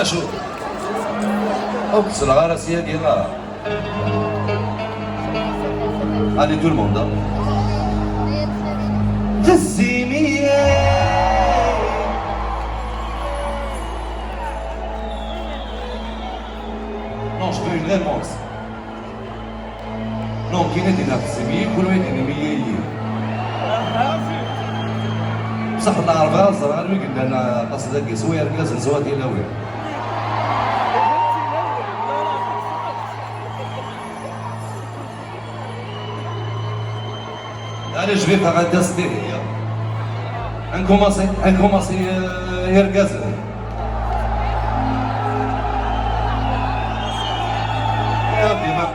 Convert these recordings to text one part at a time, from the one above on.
شو اقصر غير سيادي غير allez tout le monde non je veux une réponse non qui n'est pas سمي كل واحد مية بصح نعرف غير الزرع اللي قلنا انا قصدك سوير كاس نسوات الى وين Allez, je vais faire un test derrière. On commence Hergaz. يا ربي ما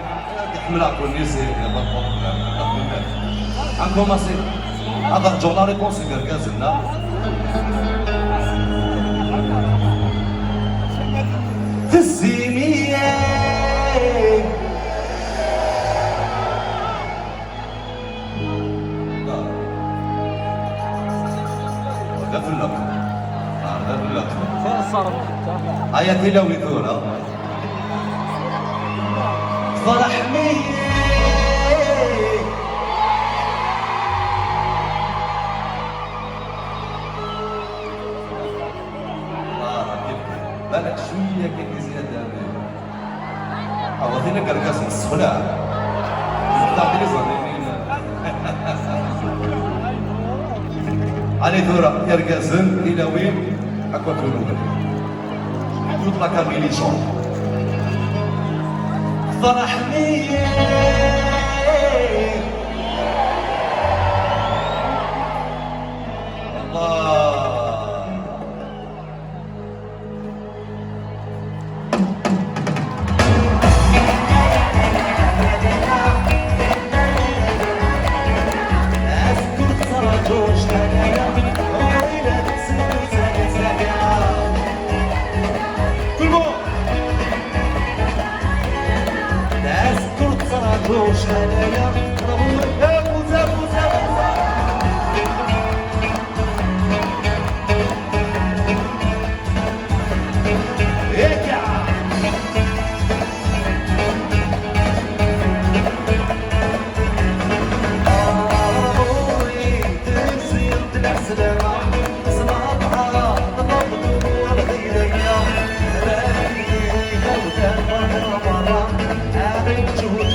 تحمل عقل النساء يلا on commence هذا الجورنال ريبونس Hergaz لا في الزيمية هيا تلاوي ذولا فرح مية بالك شوية كي زيادة عوضينا كركاس الصلاة تعطيني صغيرين علي ذورا يركزن إلى وين أكوا تقولون toute la Camille chante فرح مية الله أذكر تراجوش روش هنايا يا بوزا بوزا بوزا هيك أموري تنسي طلع سلامة صنعتها تطبطب والغيرية راني لو كان مرة مرة هذا الجهود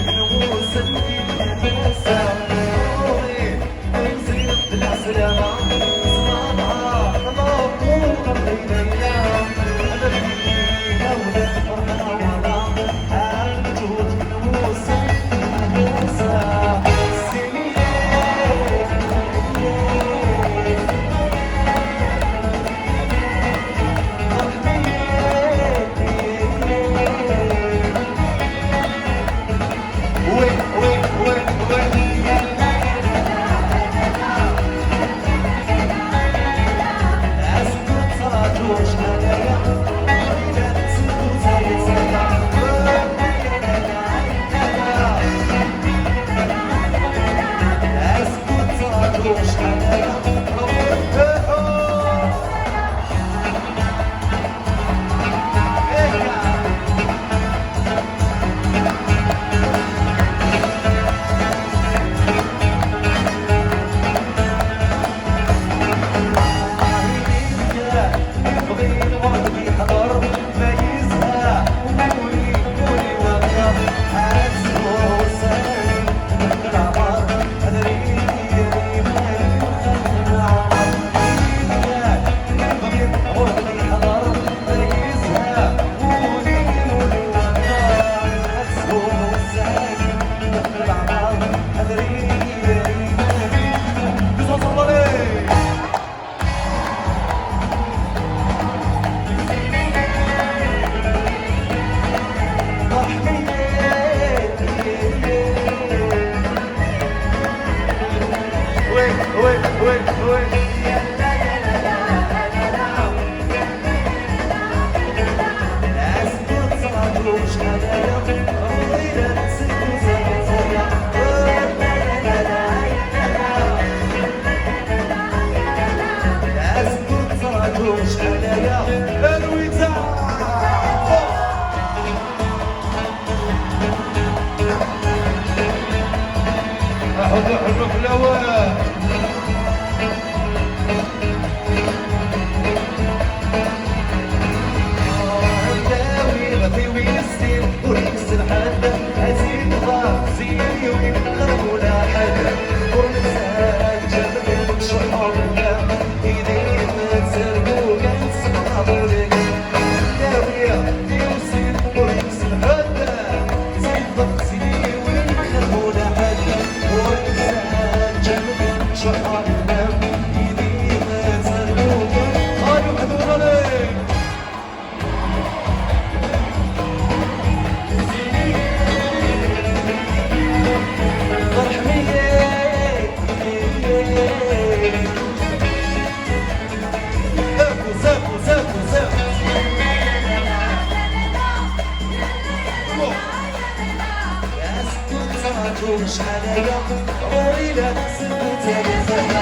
ومش عليا وإلى سبت يا